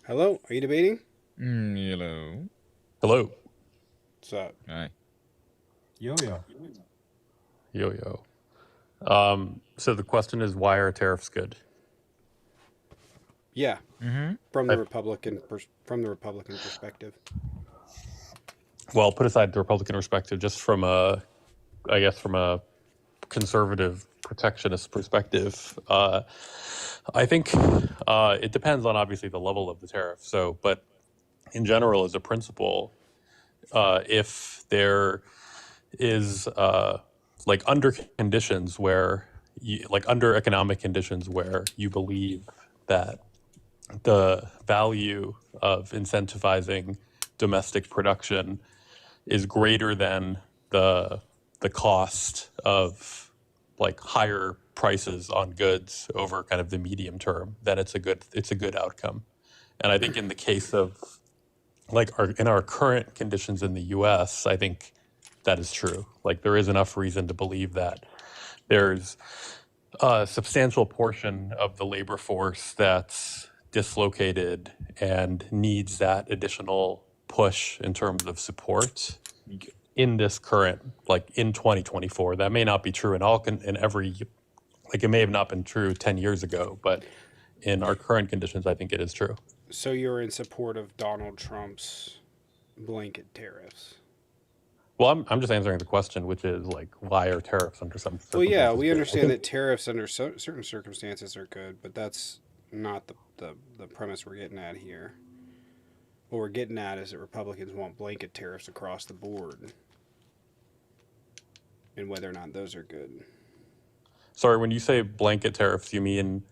Hello, are you debating? Hello. Hello. What's up? Hi. Yo yo. Yo yo. So the question is, why are tariffs good? Yeah, Mm-hmm. I, from the Republican perspective. well, put aside the Republican perspective, just from I guess from a conservative protectionist perspective. I think it depends on obviously the level of the tariff. So, but in general, as a principle, if there is like under conditions where like under economic conditions where you believe that the value of incentivizing domestic production is greater than the the cost of like higher prices on goods over kind of the medium term, then it's a good outcome. And I think in the case of like in our current conditions in the US, I think that is true. Like there is enough reason to believe that there's a substantial portion of the labor force that's dislocated and needs that additional push in terms of support in this current, like in 2024. That may not be true in every, like it may have not been true 10 years ago, but in our current conditions, I think it is true. So you're in support of Donald Trump's blanket tariffs? Well, I'm just answering the question, which is like, why are tariffs under some Well, yeah, circumstances we good? I understand think, that tariffs under certain circumstances are good, but that's not the premise we're getting at here. What we're getting at is that Republicans want blanket tariffs across the board, and whether or not those are good. sorry, when you say blanket tariffs, you mean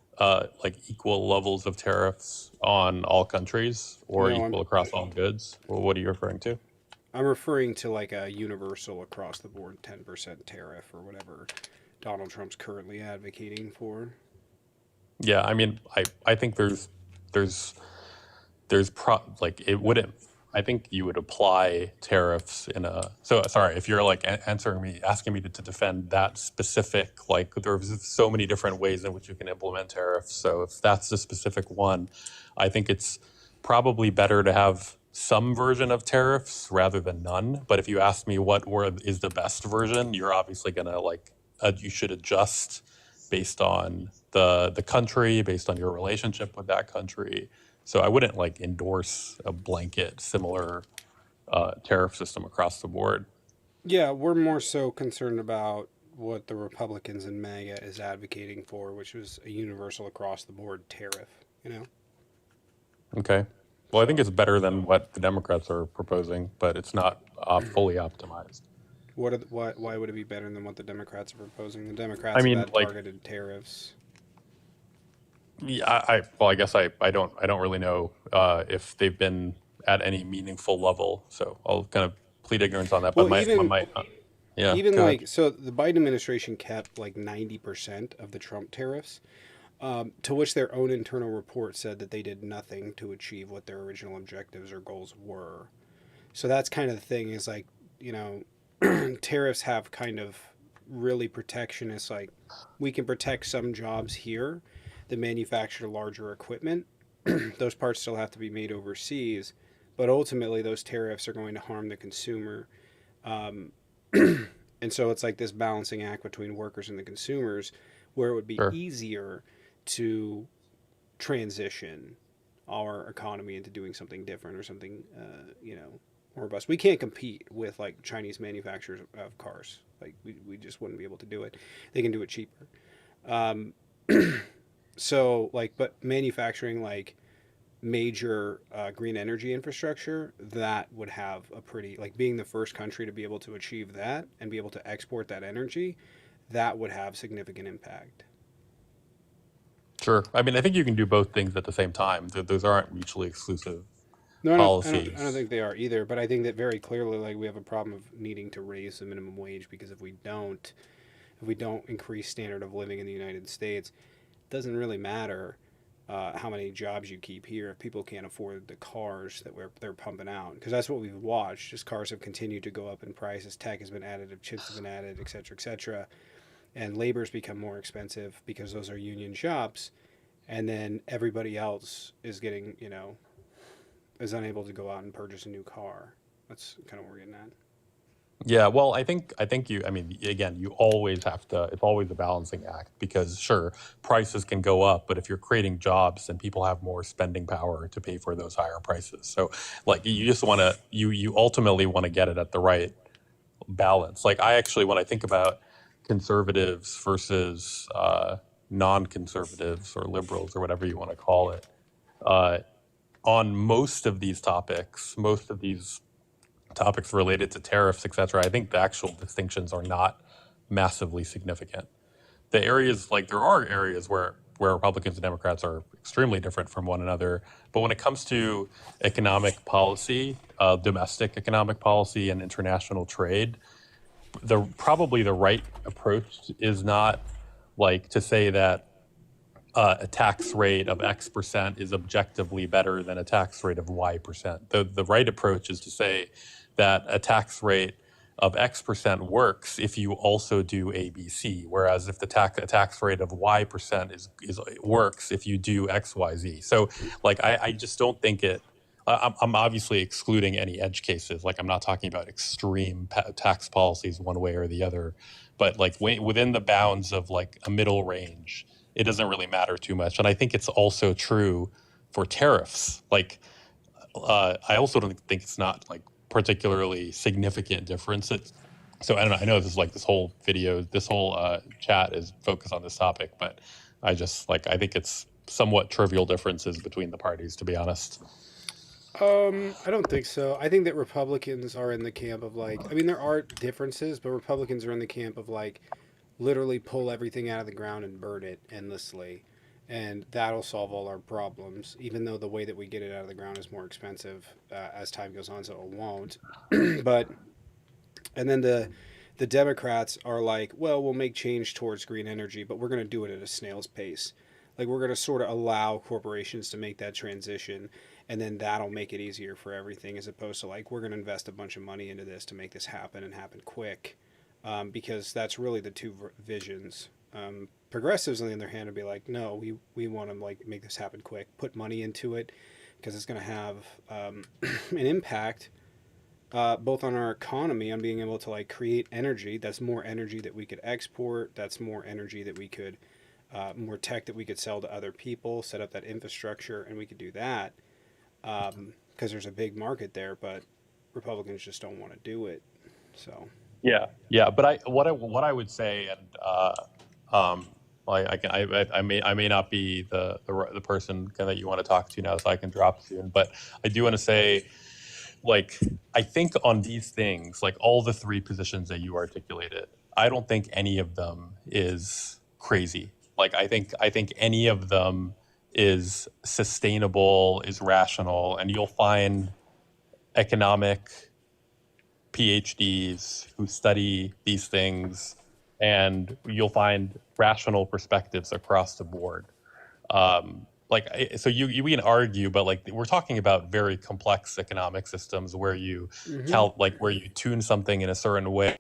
like equal levels of tariffs on all countries or No, equal across all goods? Well, what are you referring to? I'm referring to like a universal across the board 10% tariff or whatever Donald Trump's currently advocating for. Yeah, I mean, I think there's like it wouldn't. I think you would apply tariffs in a. So sorry if you're like answering me, asking me to defend that specific. Like there's so many different ways in which you can implement tariffs. So if that's the specific one, I think it's probably better to have some version of tariffs rather than none. But if you ask me what word is the best version, you're obviously gonna like you should adjust based on the country, based on your relationship with that country. So I wouldn't like endorse a blanket similar tariff system across the board. Yeah, we're more so concerned about what the Republicans and MAGA is advocating for, which was a universal across the board tariff, you know? Okay. Well, I think So, it's better than what the Democrats are proposing, but it's not fully optimized. why would it be better than what the Democrats are proposing? The I Democrats have mean, had like, targeted tariffs. yeah, well, I guess I don't really know if they've been at any meaningful level, so I'll kind of plead ignorance on that. But Well, yeah, even go ahead. like so the Biden administration kept like 90% of the Trump tariffs, to which their own internal report said that they did nothing to achieve what their original objectives or goals were. So that's kind of the thing is like, you know, tariffs have kind of really protectionist, like we can protect some jobs here that manufacture larger equipment. Those parts still have to be made overseas, but ultimately those tariffs are going to harm the consumer. Um, and so it's like this balancing act between workers and the consumers where it would be Sure. easier to transition our economy into doing something different or something, more robust. We can't compete with like Chinese manufacturers of cars. Like we just wouldn't be able to do it. They can do it cheaper. Um, so like, but manufacturing like major green energy infrastructure that would have a pretty like being the first country to be able to achieve that and be able to export that energy, that would have significant impact. Sure. I mean, I think you can do both things at the same time. Those aren't mutually exclusive No, no, I don't policies. think they are either. But I think that very clearly, like we have a problem of needing to raise the minimum wage because if we don't increase standard of living in the United States, it doesn't really matter how many jobs you keep here if people can't afford the cars that they're pumping out. Because that's what we've watched. Just cars have continued to go up in price as tech has been added, chips have been added, et cetera, et cetera. And labor's become more expensive because those are union shops. And then everybody else is getting, is unable to go out and purchase a new car. That's kind of what we're getting at. Yeah, well, I think you. I mean, again, you always have to. It's always a balancing act because sure, prices can go up, but if you're creating jobs, then people have more spending power to pay for those higher prices. So, like, you just want to you ultimately want to get it at the right balance. Like, I actually, when I think about conservatives versus non-conservatives or liberals or whatever you want to call it, uh, on most of these topics related to tariffs, et cetera, I think the actual distinctions are not massively significant. The areas, like there are areas where Republicans and Democrats are extremely different from one another. But when it comes to economic policy, domestic economic policy, and international trade, probably the right approach is not like to say that a tax rate of X percent is objectively better than a tax rate of Y percent. The right approach is to say that a tax rate of X percent works if you also do A, B, C. Whereas if a tax rate of Y percent is works if you do X, Y, Z. So like I just don't think it. I'm obviously excluding any edge cases. Like I'm not talking about extreme tax policies one way or the other, but like within the bounds of like a middle range, it doesn't really matter too much. And I think it's also true for tariffs. Like I also don't think it's not like particularly significant difference. So I don't know. I know this is like this whole chat is focused on this topic, but I just like I think it's somewhat trivial differences between the parties, to be honest. I don't think so. I think that Republicans are in the camp of like, I mean, there are differences, but Republicans are in the camp of like, literally pull everything out of the ground and burn it endlessly. And that'll solve all our problems, even though the way that we get it out of the ground is more expensive as time goes on, so it won't. But, and then the Democrats are like, well, we'll make change towards green energy, but we're going to do it at a snail's pace. Like, we're going to sort of allow corporations to make that transition, and then that'll make it easier for everything, as opposed to like, we're going to invest a bunch of money into this to make this happen and happen quick. Because that's really the two visions. Progressives, on the other hand, would be like, no, we want to like make this happen quick, put money into it, because it's going to have an impact both on our economy, on being able to like create energy. That's more energy that we could export. That's more energy that we could, more tech that we could sell to other people, set up that infrastructure, and we could do that because there's a big market there. But Republicans just don't want to do it. So. Yeah, but what I would say, and um, I may not be the person that you want to talk to now, so I can drop soon. But I do want to say, like, I think on these things, like all the three positions that you articulated, I don't think any of them is crazy. Like, I think any of them is sustainable, is rational, and you'll find economic PhDs who study these things, and you'll find rational perspectives across the board. So we can argue, but like we're talking about very complex economic systems where you Mm-hmm. where you tune something in a certain way,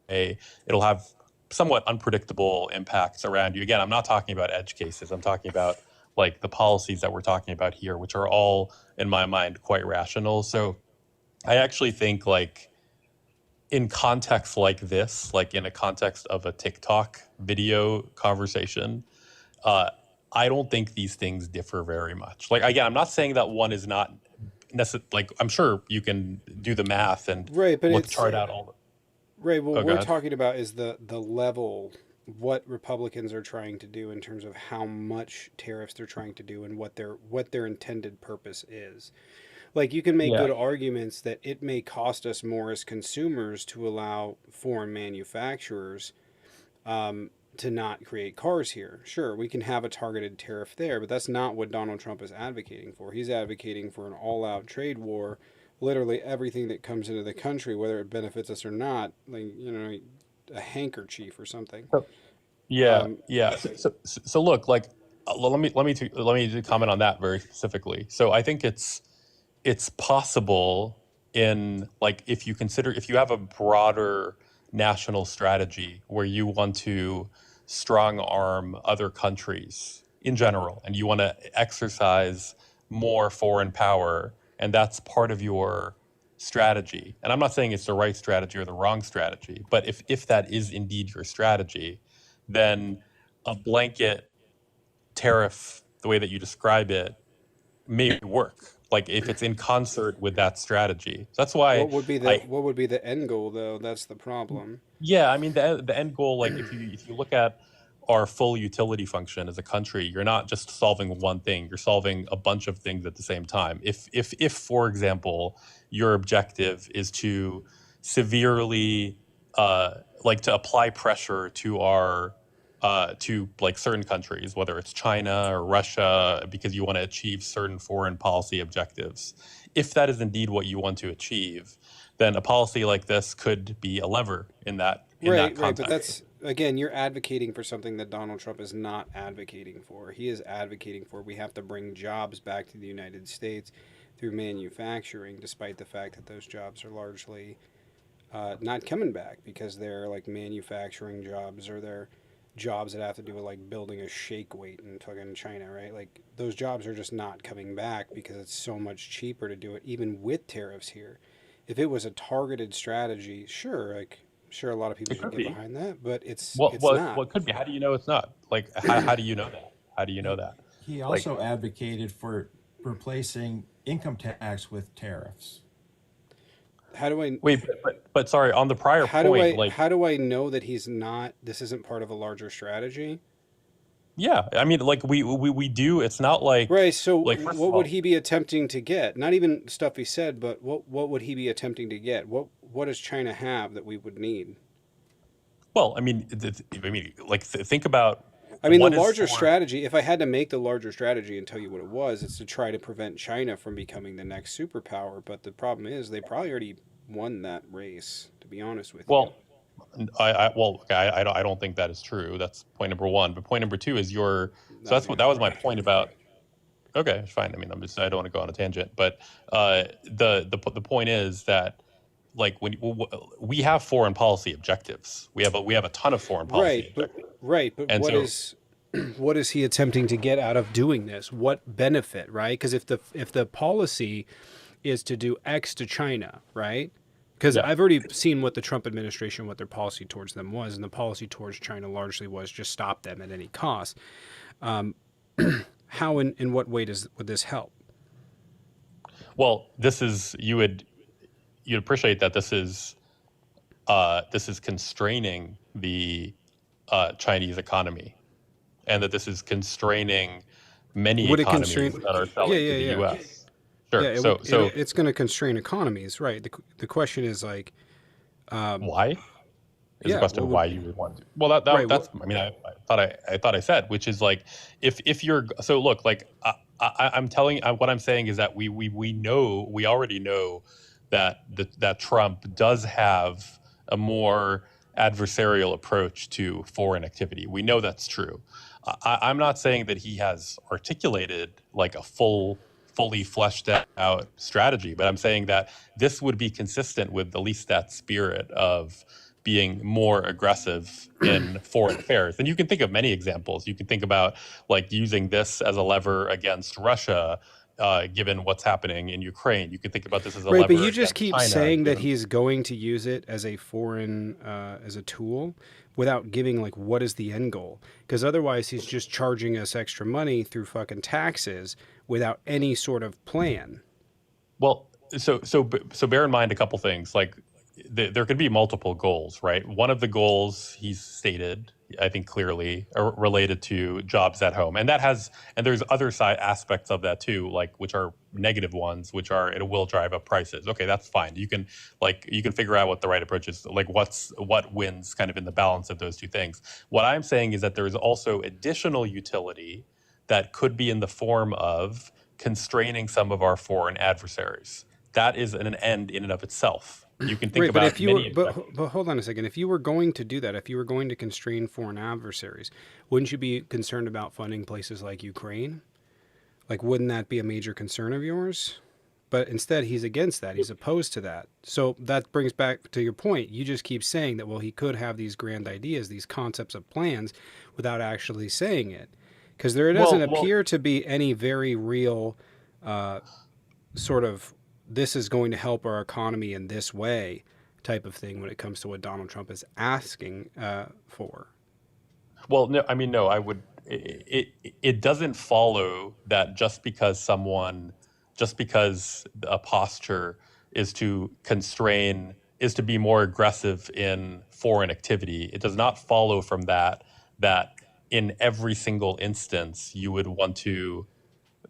it'll have somewhat unpredictable impacts around you. Again, I'm not talking about edge cases. I'm talking about like the policies that we're talking about here, which are all in my mind quite rational. So I actually think like in context like this, like in a context of a TikTok video conversation, uh, I don't think these things differ very much. Like again, I'm not saying that one is not necessarily. Like I'm sure you can do the math and Right, but look it's chart out all the. right. What Oh we're god. talking about is the level, what Republicans are trying to do in terms of how much tariffs they're trying to do and what their intended purpose is. Like you can make Yeah. good arguments that it may cost us more as consumers to allow foreign manufacturers to not create cars here. Sure, we can have a targeted tariff there, but that's not what Donald Trump is advocating for. He's advocating for an all-out trade war. Literally everything that comes into the country, whether it benefits us or not, like a handkerchief or something. So, yeah, Um, yeah. So look, like, let me comment on that very specifically. So I think it's possible in like if you have a broader national strategy where you want to strong arm other countries in general and you want to exercise more foreign power, and that's part of your strategy. And I'm not saying it's the right strategy or the wrong strategy, but if that is indeed your strategy, then a blanket tariff, the way that you describe it, may work. Like if it's in concert with that strategy. So that's why I what would be the end goal though? That's the problem. yeah, I mean the end goal, like if you look at our full utility function as a country, you're not just solving one thing, you're solving a bunch of things at the same time. If for example, your objective is to severely like to apply pressure to our to like certain countries, whether it's China or Russia, because you want to achieve certain foreign policy objectives. If that is indeed what you want to achieve, then a policy like this could be a lever in that Right, but context. that's again, you're advocating for something that Donald Trump is not advocating for. He is advocating for we have to bring jobs back to the United States through manufacturing, despite the fact that those jobs are largely not coming back because they're like manufacturing jobs or they're jobs that have to do with like building a shake weight and talking China, right? Like those jobs are just not coming back because it's so much cheaper to do it, even with tariffs here. If it was a targeted strategy, sure, like sure a lot of people It should could get be. behind that, but What it's what not. what could be? How do you know it's not? Like how do you know that? How do you know He, that? he Like also advocated for replacing income tax with tariffs. How do I wait, but sorry, on the prior point, like how do I know that he's not this isn't part of a larger strategy? yeah, I mean like we do. It's not Right, so like first of what would all, he be attempting to get? Not even stuff he said, but what would he be attempting to get? What does China have that we would need? well, I mean like think about I mean, the what is larger for strategy, if I had to make the larger strategy and tell you what it was, it's to try to prevent China from becoming the next superpower. But the problem is, they probably already won that race, to be honest with you. well okay, I don't think that is true. That's point number one. But point number two is your so I that's mean, what that if was we're my point about. Okay, it's fine. I mean, I don't want to go on a tangent, but the point is that like we have foreign policy objectives, we have a ton of foreign policy right, objectives, but and so what is he attempting to get out of doing this? What benefit, right? Because if the policy is to do X to China, right? Because yeah. I've already seen what the Trump administration, what their policy towards them was, and the policy towards China largely was just stop them at any cost. How and in what way would this help? Well, this is you'd appreciate that this is constraining the Chinese economy, and that this is constraining many Would it economies constrain? that are Yeah, selling to yeah, the yeah, U.S. yeah. Sure. So It's going to constrain economies, right? The question is like, why? Is the yeah, question what why would you would want to. Well, right? that's. I mean, I thought I said, which is like, if you're so look like I'm telling what I'm saying is that we already know that that Trump does have a more adversarial approach to foreign activity. We know that's true. I'm not saying that he has articulated like a fully fleshed out strategy, but I'm saying that this would be consistent with at least that spirit of being more aggressive in foreign affairs. And you can think of many examples. You can think about like using this as a lever against Russia, given what's happening in Ukraine. You can think about this as a Right, but lever you just against keep China, saying that given he's going to use it as a foreign, as a tool, without giving like what is the end goal? Because otherwise, he's just charging us extra money through fucking taxes without any sort of plan. well, so bear in mind a couple things. Like there could be multiple goals, right? One of the goals he's stated, I think clearly, are related to jobs at home, and that has and there's other side aspects of that too, like which are negative ones, which are it will drive up prices. Okay, that's fine. You can figure out what the right approach is, like what wins kind of in the balance of those two things. What I'm saying is that there is also additional utility that could be in the form of constraining some of our foreign adversaries. That is an end in and of itself. You can think Right, but about if you were, many objectives. but hold on a second. If you were going to do that, if you were going to constrain foreign adversaries, wouldn't you be concerned about funding places like Ukraine? Like, wouldn't that be a major concern of yours? But instead, he's against that. He's opposed to that. So that brings back to your point. You just keep saying that, well, he could have these grand ideas, these concepts of plans, without actually saying it. Because there doesn't Well, appear to be any very real sort of this is going to help our economy in this way type of thing when it comes to what Donald Trump is asking for. Well, no, I mean, no, I would. It doesn't follow that just because a posture is to constrain, is to be more aggressive in foreign activity. It does not follow from that in every single instance you would want to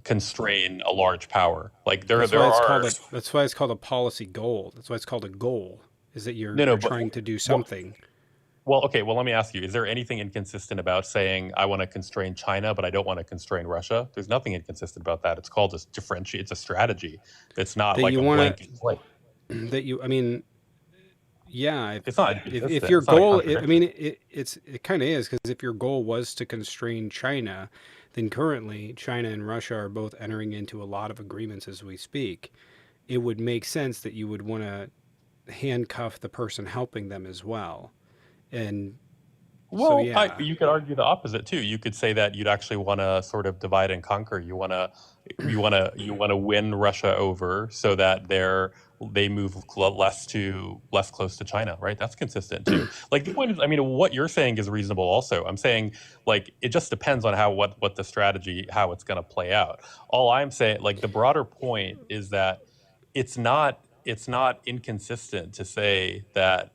constrain a large power. Like there are That's why it's called a policy goal. That's why it's called a goal. Is that no, you're no, but trying to do well, something. well, okay. Well, let me ask you: is there anything inconsistent about saying I want to constrain China, but I don't want to constrain Russia? There's nothing inconsistent about that. It's called a differentiate. It's a strategy. It's not That like you a want blanket slate. to that you. I mean, yeah. It's not If inconsistent. your It's not a goal, contradiction. it kind of is, because if your goal was to constrain China, then currently China and Russia are both entering into a lot of agreements as we speak. It would make sense that you would want to handcuff the person helping them as well. And so, Well, yeah, you could argue the opposite too. You could say that you'd actually want to sort of divide and conquer. You want to win Russia over so that they move less close to China, right? That's consistent too. Like the point is, I mean, what you're saying is reasonable. Also, I'm saying like it just depends on what the strategy, how it's going to play out. All I'm saying, like the broader point is that it's not inconsistent to say that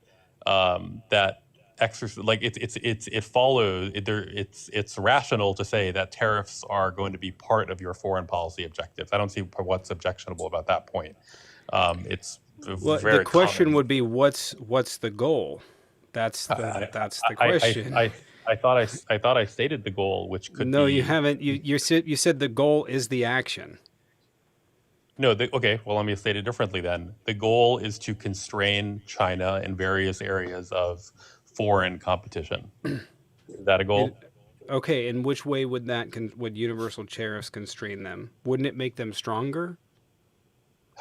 exercise like it follows it's rational to say that tariffs are going to be part of your foreign policy objectives. I don't see what's objectionable about that point. It's well, the very question common. would be what's the goal? I That's the I I question. I, I thought I stated the goal, which could No, you be haven't. You said the goal is the action. no. Okay, well, let me state it differently then. The goal is to constrain China in various areas of foreign competition. Is that a And goal? okay, in which way would would universal tariffs constrain them? Wouldn't it make them stronger?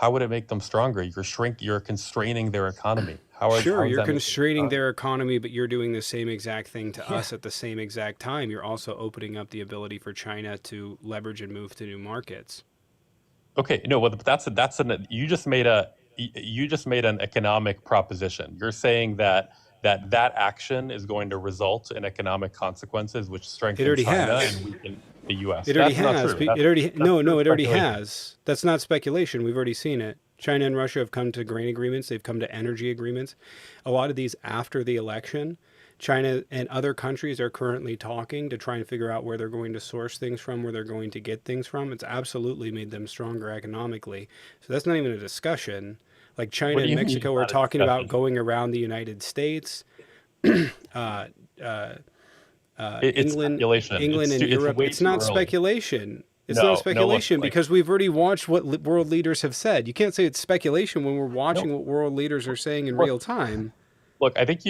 How would it make them stronger? You're constraining their economy. Sure, How does you're that make them constraining stronger? their economy, but you're doing the same exact thing to Yeah. us at the same exact time. You're also opening up the ability for China to leverage and move to new markets. Okay, no, well, that's an you just made an economic proposition. You're saying that action is going to result in economic consequences which It strengthen already China has. and weaken the U.S. It already That's not has. true. It already That's no, pure no, it already speculation. has. That's not speculation. We've already seen it. China and Russia have come to grain agreements. They've come to energy agreements. A lot of these after the election. China and other countries are currently talking to try and figure out where they're going to source things from, where they're going to get things from. It's absolutely made them stronger economically. So that's not even a discussion. Like China What do and you mean it's Mexico are not a talking about discussion? going around the United States. Uh, uh, It's speculation. England and It's Europe. way It's too not early. speculation. It's not No, no. Look, speculation like because we've already watched what world leaders have said. You can't say it's speculation when we're no. watching what world leaders are saying in Look, real time. look. I think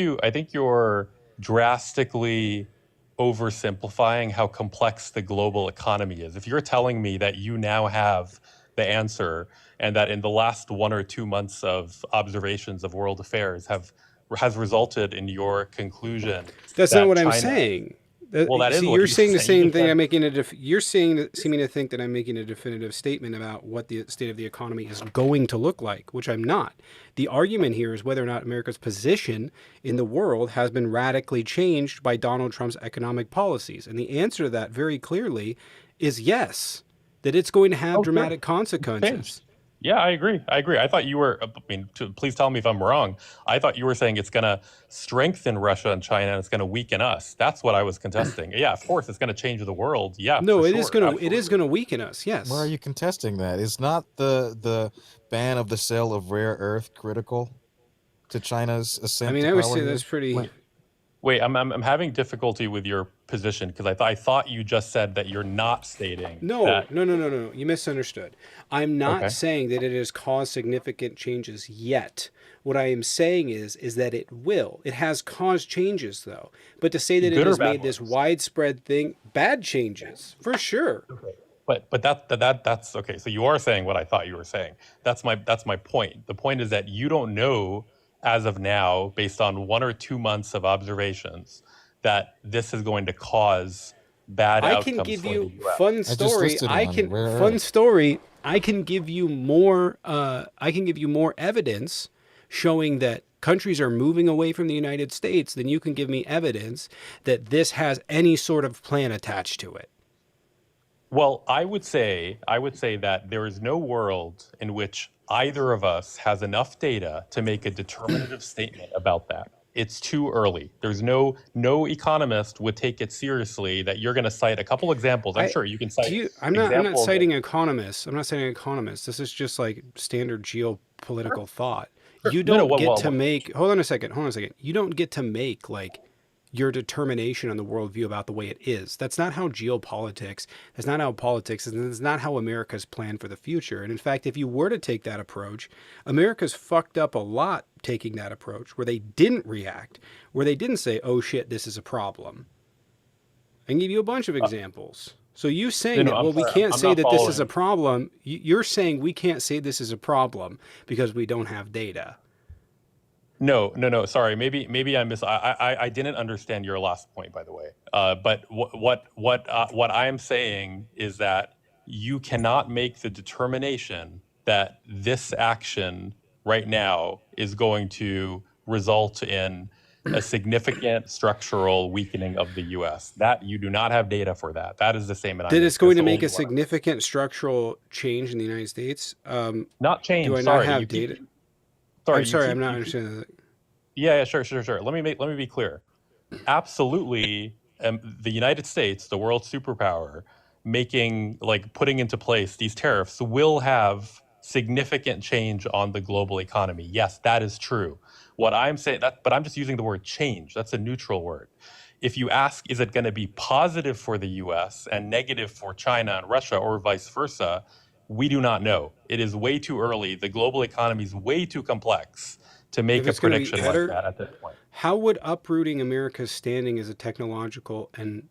you're drastically oversimplifying how complex the global economy is. If you're telling me that you now have the answer and that in the last 1 or 2 months of observations of world affairs has resulted in your conclusion That's not that what I'm China, saying. well, that is See, what you're you saying the say. You same just thing. said, I'm making a. You're saying, seeming to think that I'm making a definitive statement about what the state of the economy is going to look like, which I'm not. The argument here is whether or not America's position in the world has been radically changed by Donald Trump's economic policies, and the answer to that very clearly is yes. That it's going to have oh, sure, dramatic it's changed. consequences. Yeah, I agree. I agree. I thought you were, I mean, please tell me if I'm wrong. I thought you were saying it's going to strengthen Russia and China and it's going to weaken us. That's what I was contesting. Yeah, of course, it's going to change the world. Yeah, for No, sure. it is Absolutely. gonna weaken us. Where are Yes. you contesting that? Is not the ban of the sale of rare earth critical to China's I ascent mean, to I would power say that's here? pretty. Wait, I'm having difficulty with your position because I thought you just said that you're not stating No, that. no, no, no, no, no. You misunderstood. I'm not Okay. saying that it has caused significant changes yet. What I am saying is that it will. It has caused changes though. But to say that it Good or has bad made this ones? widespread thing, bad changes, for sure. Okay. But that's okay. So you are saying what I thought you were saying. That's my point. The point is that you don't know as of now, based on 1 or 2 months of observations, that this is going to cause bad I can outcomes give for the you U.S. fun I just story. listed I one, can rare fun earth. story. I can give you more. I can give you more evidence showing that countries are moving away from the United States than you can give me evidence that this has any sort of plan attached to it. Well, I would say that there is no world in which either of us has enough data to make a determinative statement about that. It's too early. There's no economist would take it seriously that you're going to cite a couple examples. I'm I sure you can do cite you. I'm not examples of citing economists. I'm not citing economists. This is just like standard sure, geopolitical thought. sure. You No, no, don't get to well, make. Hold on a second. Hold on a second. You don't get to make like your determination on the worldview about the way it is. That's not how geopolitics, that's not how politics is, and that's not how America's planned for the future. And in fact, if you were to take that approach, America's fucked up a lot taking that approach where they didn't react, where they didn't say, oh shit, this is a problem. I can give you a bunch of uh, examples. So you no, saying no, that, I'm well, we sorry. can't I'm say not that this is a following. problem. You're saying we can't say this is a problem because we don't have data. No, no, no. Sorry. Maybe I didn't understand your last point, by the way. But what I am saying is that you cannot make the determination that this action right now is going to result in a significant structural weakening of the U.S. That you do not have data for that. That is the statement I That it's make. going That's to the make only a one. significant structural change in the United States. Not Do change. I not Sorry, you have keep. data? I'm Sorry, sorry, I'm not you keep. understanding that. Yeah, yeah, sure, sure, sure. Let me be clear. Absolutely, the United States, the world superpower, making like putting into place these tariffs will have significant change on the global economy. Yes, that is true. What I'm saying that, but I'm just using the word change. That's a neutral word. If you ask, is it going to be positive for the US and negative for China and Russia or vice versa? We do not know. It is way too early. The global economy is way too complex to If make a it's going to be prediction like better, that at this point. how would uprooting America's standing as a technological and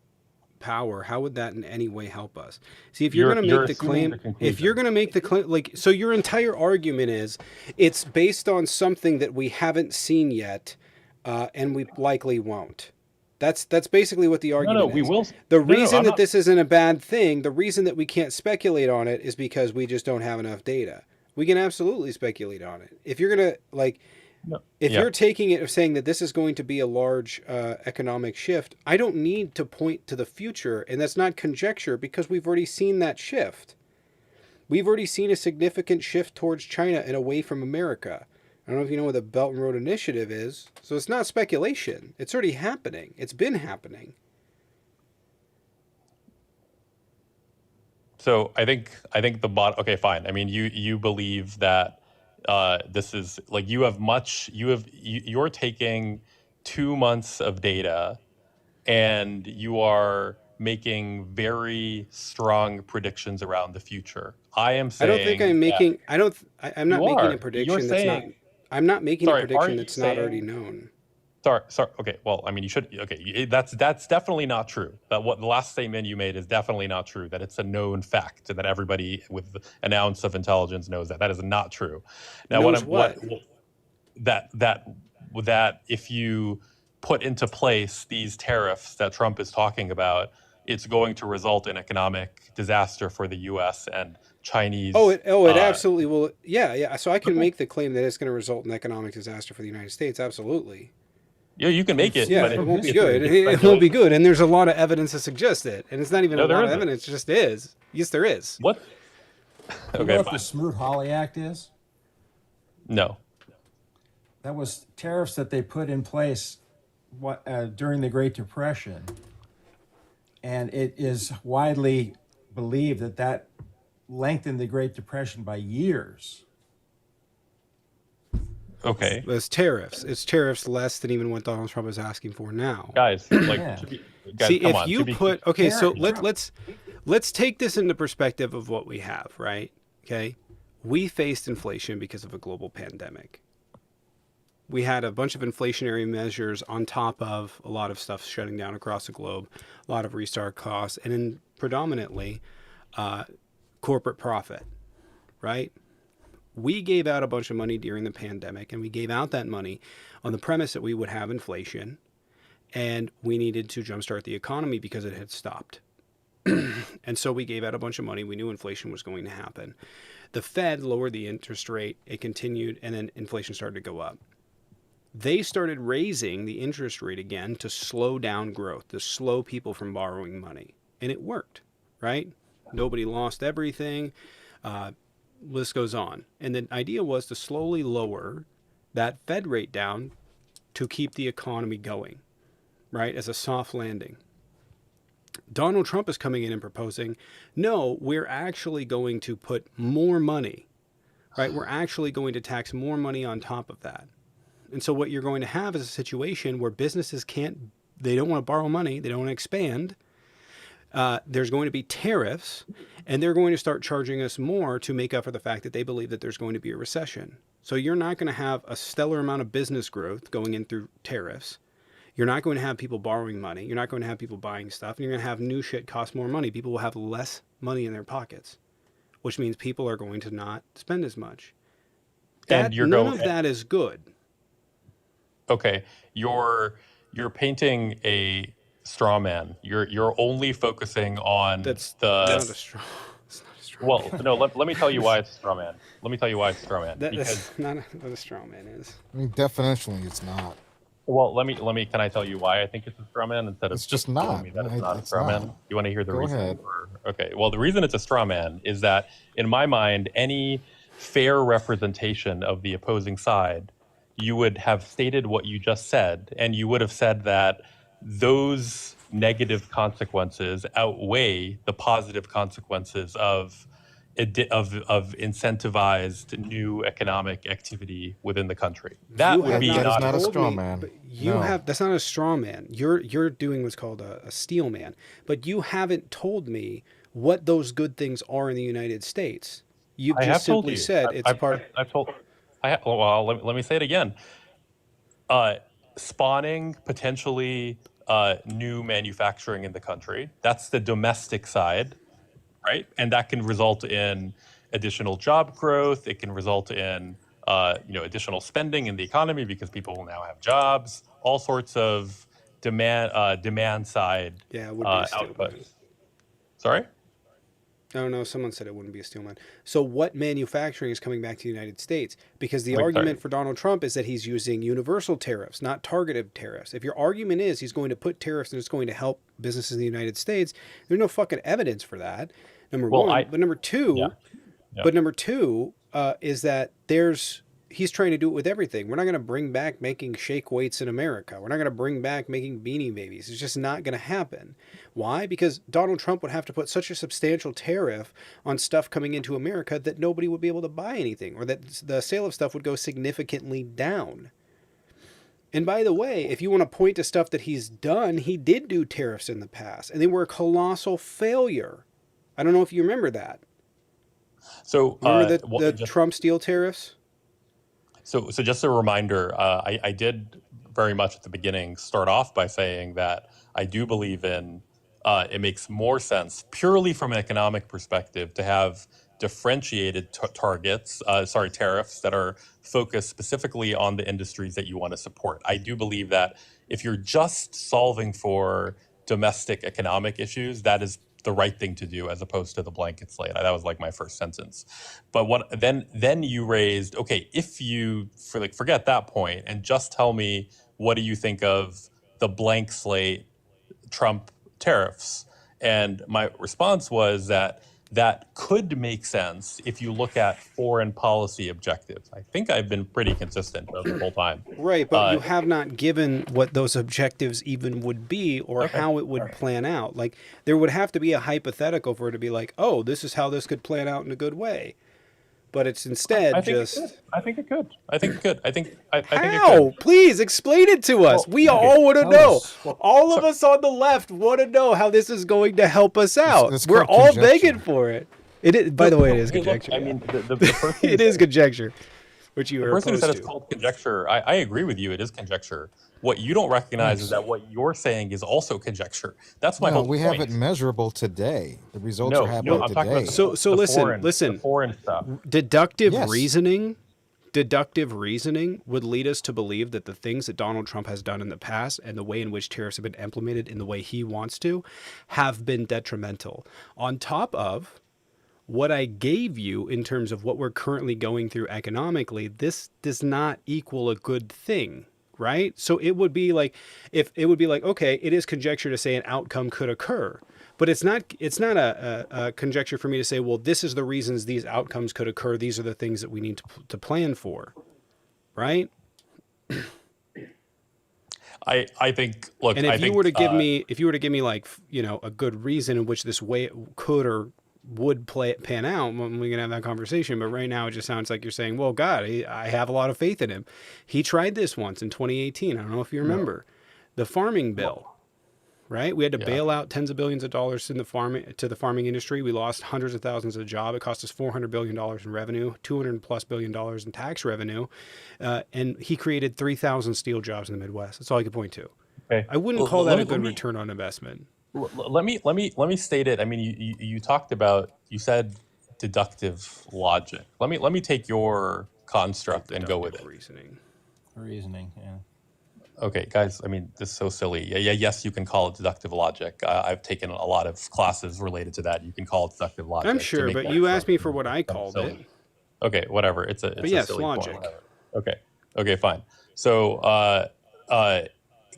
power, how would that in any way help us? See, if you're going to You're make the assuming claim, the if you're conclusion. going to make the claim, like, so your entire argument is it's based on something that we haven't seen yet, and we likely won't. That's basically what the No, no, argument we is. will. The No, no, reason I'm that not. this isn't a bad thing, the reason that we can't speculate on it is because we just don't have enough data. We can absolutely speculate on it. If you're going to, like, No. if Yeah. you're taking it of saying that this is going to be a large economic shift, I don't need to point to the future, and that's not conjecture because we've already seen that shift. We've already seen a significant shift towards China and away from America. I don't know if you know what the Belt and Road Initiative is, so it's not speculation. It's already happening. It's been happening. So I think the bot. Okay, fine. I mean, you believe that this is like you're taking 2 months of data and you are making very strong predictions around the future. I am I don't think I'm saying that making. I don't. I'm not you making a are. You're prediction that's not. saying, I'm not making a sorry, prediction aren't you that's not already saying known. sorry, sorry. Okay, well, I mean, you should. Okay, that's definitely not true. That what the last statement you made is definitely not true. That it's a known fact, and that everybody with an ounce of intelligence knows that. That is not true. Now, Knows what? that that if you put into place these tariffs that Trump is talking about, it's going to result in economic disaster for the U.S. and Oh, Chinese. it absolutely will. Yeah, yeah. So I can make the claim that it's going to result in economic disaster for the United States. Absolutely. Yeah, you can We've make it, seen Yeah, but it from won't be it's good. history. It won't be speculation. good. And there's a lot of evidence to suggest it. And it's not even a No, there lot of isn't. evidence. It just is. Yes, there is. What? You know Okay, what the fine. Smoot-Hawley Act is? No. That was tariffs that they put in place during the Great Depression. And it is widely believed that that lengthened the Great Depression by years. Okay, It's tariffs. It's tariffs less than even what Donald Trump is asking for now. guys, like Yeah. guys, See, come if on. you put okay, so Trump, let's take this into perspective of what we have, right? Okay. We faced inflation because of a global pandemic. We had a bunch of inflationary measures on top of a lot of stuff shutting down across the globe, a lot of restart costs, and in predominantly corporate profit, right? We gave out a bunch of money during the pandemic, and we gave out that money on the premise that we would have inflation and we needed to jumpstart the economy because it had stopped. And so we gave out a bunch of money. We knew inflation was going to happen. The Fed lowered the interest rate. It continued, and then inflation started to go up. They started raising the interest rate again to slow down growth, to slow people from borrowing money. And it worked, right? Nobody lost everything. List goes on. And the idea was to slowly lower that Fed rate down to keep the economy going, right? As a soft landing. Donald Trump is coming in and proposing, no, we're actually going to put more money, right? We're actually going to tax more money on top of that. And so what you're going to have is a situation where businesses they don't want to borrow money, they don't want to expand. There's going to be tariffs, and they're going to start charging us more to make up for the fact that they believe that there's going to be a recession. So you're not going to have a stellar amount of business growth going in through tariffs. You're not going to have people borrowing money. You're not going to have people buying stuff. And you're going to have new shit cost more money. People will have less money in their pockets, which means people are going to not spend as much. None of that is good. Okay, you're painting a straw man. You're only focusing on It's not a straw man. Well, no. Let me tell you why it's a straw man. Let me tell you why it's a straw man. That's not what a straw man is. I mean, definitionally, it's not. Well, let me. Can I tell you why I think it's a straw man instead of It's just telling not. me that it's not a It's straw not. man? You want to hear the Go reason? ahead. Okay. Well, the reason it's a straw man is that, in my mind, any fair representation of the opposing side, you would have stated what you just said, and you would have said that those negative consequences outweigh the positive consequences of incentivized new economic activity within the country. That would be That is not a told straw me- man. but No. That's not a straw man. You're doing what's called a steel man. But you haven't told me what those good things are in the United States. You've I just have told simply you. said it's part. I've told. Well, let me say it again. Spawning potentially new manufacturing in the country. That's the domestic side, right? And that can result in additional job growth. It can result in additional spending in the economy because people will now have jobs. All sorts of demand side Yeah, it would be a steel output. man. Sorry. I don't know. Someone said it wouldn't be a steel man. So what manufacturing is coming back to the United States? Because the Wait, argument sorry. for Donald Trump is that he's using universal tariffs, not targeted tariffs. If your argument is he's going to put tariffs and it's going to help businesses in the United States, there's no fucking evidence for that. Number Well, one, but number two, Yeah. Yeah. but number two is that he's trying to do it with everything. We're not going to bring back making shake weights in America. We're not going to bring back making beanie babies. It's just not going to happen. Why? Because Donald Trump would have to put such a substantial tariff on stuff coming into America that nobody would be able to buy anything, or that the sale of stuff would go significantly down. And by the way, if you want to point to stuff that he's done, he did do tariffs in the past, and they were a colossal failure. I don't know if you remember that. So Remember the Trump steel tariffs? So just a reminder, I did very much at the beginning start off by saying that I do believe in it makes more sense purely from an economic perspective to have differentiated tariffs that are focused specifically on the industries that you want to support. I do believe that if you're just solving for domestic economic issues, that is the right thing to do as opposed to the blanket slate. That was like my first sentence. But then you raised, okay, if you forget that point and just tell me, what do you think of the blank slate Trump tariffs? And my response was that could make sense if you look at foreign policy objectives. I think I've been pretty consistent the whole time. Right, but you have not given what those objectives even would be or how it would plan out. Like, there would have to be a hypothetical for it to be like, oh, this is how this could plan out in a good way. But it's instead I think just... I think it could. I think it could. I think it How? could. Please explain it to us. Well, We okay, all want to tell know. us. Well, All of us on the left want to know how this is going to help us out. it's We're called all conjecture. begging for it. It is, by the way, it is Hey, look, conjecture. I mean, the person It is conjecture, which you the are person who opposed said it's to. called conjecture. I agree with you. It is conjecture. What you don't recognize is that what you're saying is also conjecture. That's my No, whole we point. have it measurable today. The results No, are happening I'm talking today. about So the listen, foreign, listen. the foreign stuff. Deductive Yes. reasoning deductive reasoning would lead us to believe that the things that Donald Trump has done in the past and the way in which tariffs have been implemented in the way he wants to have been detrimental. On top of what I gave you in terms of what we're currently going through economically, this does not equal a good thing, right? So it would be like, if it would be like, okay, it is conjecture to say an outcome could occur, but it's not a conjecture for me to say, well, this is the reasons these outcomes could occur. These are the things that we need to plan for, right? I think, look, And if I you think were to give me, if you were to give me like, you know, a good reason in which this way could or would pan out, when we can have that conversation. But right now it just sounds like you're saying, well, God, I have a lot of faith in him. He tried this once in 2018. I don't know if you remember the farming bill, right? We had to bail out tens of billions of dollars in the farming industry. We lost hundreds of thousands of jobs. It cost us $400 billion in revenue, $200+ billion in tax revenue. And he created 3,000 steel jobs in the Midwest. That's all I could point to. Okay. I wouldn't call that a good return on investment. Let me state it. I mean, you talked about, you said deductive logic. Let me take your construct and go with it. Reasoning, yeah. Okay, guys. I mean, this is so silly. Yeah. Yes, you can call it deductive logic. I've taken a lot of classes related to that. You can call it deductive logic. I'm sure, but you asked me for what I called it. Okay, whatever. It's a silly logic. Point. Okay, fine. So,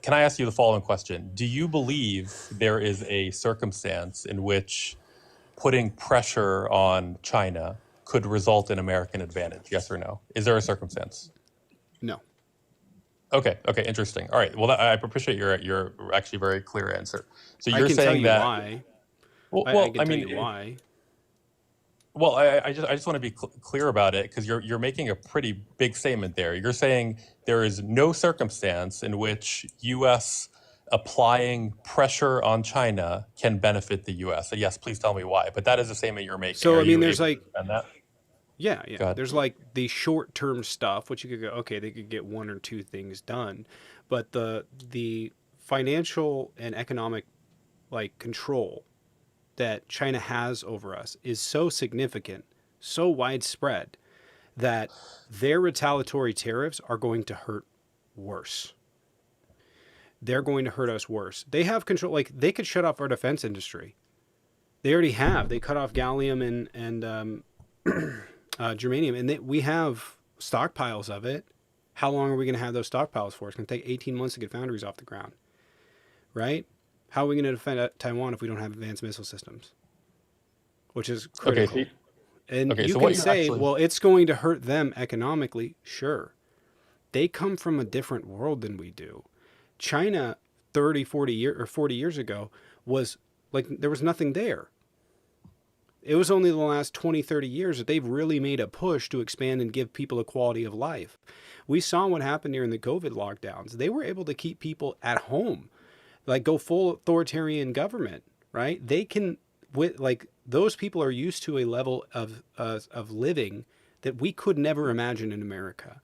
can I ask you the following question? Do you believe there is a circumstance in which putting pressure on China could result in American advantage? Yes or no? Is there a circumstance? No. Okay, interesting. All right. Well, I appreciate your actually very clear answer. So you're I can saying tell you that. Why. Well, I can I tell mean, you why. Well, I just want to be clear about it, because you're making a pretty big statement there. You're saying there is no circumstance in which U.S. applying pressure on China can benefit the U.S. So yes, please tell me why. But that is the statement you're making. So Are I mean, you there's able like, to defend that? yeah. There's like the short-term stuff, which you could go, okay, they could get one or two things done, but the financial and economic like control that China has over us is so significant, so widespread, that their retaliatory tariffs are going to hurt worse. They're going to hurt us worse. They have control, like they could shut off our defense industry. They already have. They cut off gallium and germanium, and we have stockpiles of it. How long are we going to have those stockpiles for? It's going to take 18 months to get foundries off the ground, right? How are we going to defend Taiwan if we don't have advanced missile systems? Which is critical. Okay, and okay, you so can say, well, it's going to hurt them economically. Sure. They come from a different world than we do. China 40 years ago was like, there was nothing there. It was only the last 20, 30 years that they've really made a push to expand and give people a quality of life. We saw what happened during the COVID lockdowns. They were able to keep people at home, like go full authoritarian government, right? They can, like those people are used to a level of living that we could never imagine in America.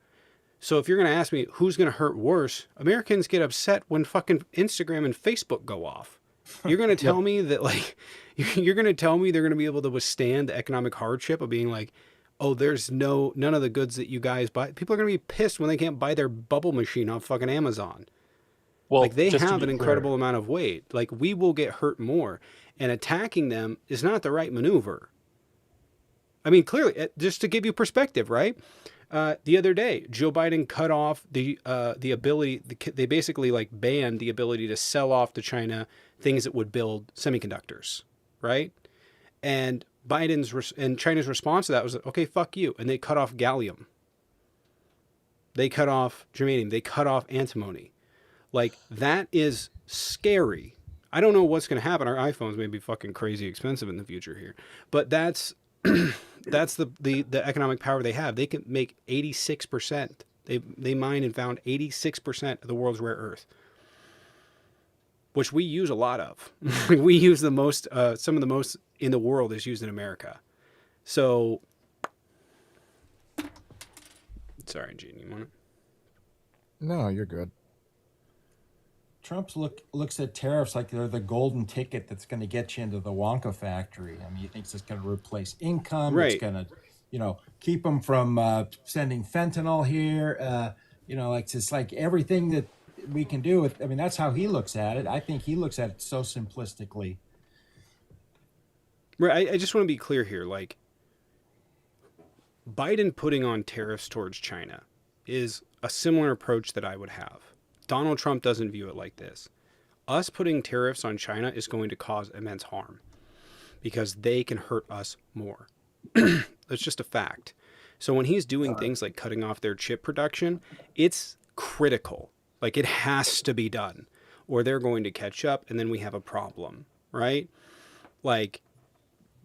So if you're going to ask me who's going to hurt worse, Americans get upset when fucking Instagram and Facebook go off. You're going to tell me that, like, you're going to tell me they're going to be able to withstand the economic hardship of being like, oh, there's none of the goods that you guys buy. People are going to be pissed when they can't buy their bubble machine off fucking Amazon. Well, like they have an incredible amount of weight. Like we will get hurt more, and attacking them is not the right maneuver. I mean, clearly, just to give you perspective, right? The other day, Joe Biden cut off the ability. They basically like banned the ability to sell off to China things that would build semiconductors, right? And China's response to that was, okay, fuck you, and they cut off gallium. They cut off germanium. They cut off antimony. Like that is scary. I don't know what's going to happen. Our iPhones may be fucking crazy expensive in the future here, but that's the economic power they have. They can make 86%. They mined and found 86% of the world's rare earth, which we use a lot of. We use the most. Some of the most in the world is used in America. So, sorry, Gene, you want it? No, you're good. Trump looks at tariffs like they're the golden ticket that's going to get you into the Wonka factory. I mean, he thinks it's going to replace income. Right. It's going to keep them from sending fentanyl here. Like it's like everything that we can do with. I mean, that's how he looks at it. I think he looks at it so simplistically. Right. I just want to be clear here. Like, Biden putting on tariffs towards China is a similar approach that I would have. Donald Trump doesn't view it like this. Us putting tariffs on China is going to cause immense harm because they can hurt us more. That's just a fact. So when he's doing things like cutting off their chip production, it's critical. Like, it has to be done or they're going to catch up and then we have a problem, right? Like,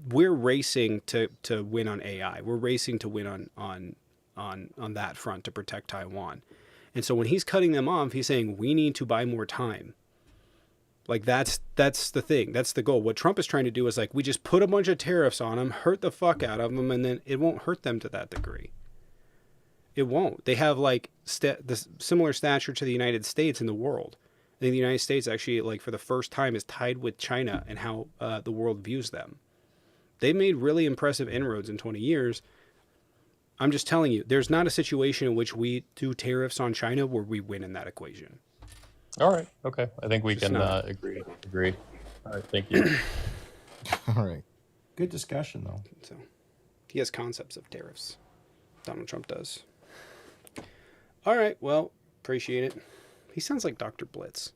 we're racing to win on AI. We're racing to win on that front to protect Taiwan. And so when he's cutting them off, he's saying we need to buy more time. Like, that's the thing. That's the goal. What Trump is trying to do is like, we just put a bunch of tariffs on them, hurt the fuck out of them, and then it won't hurt them to that degree. It won't. They have like the similar stature to the United States in the world. I think the United States actually, like, for the first time is tied with China and how the world views them. They made really impressive inroads in 20 years. I'm just telling you, there's not a situation in which we do tariffs on China where we win in that equation. All right. Okay. I think we Just can not. agree. All right. Thank you. All right. Good discussion, though. So he has concepts of tariffs. Donald Trump does. All right. Well, appreciate it. He sounds like Dr. Blitz.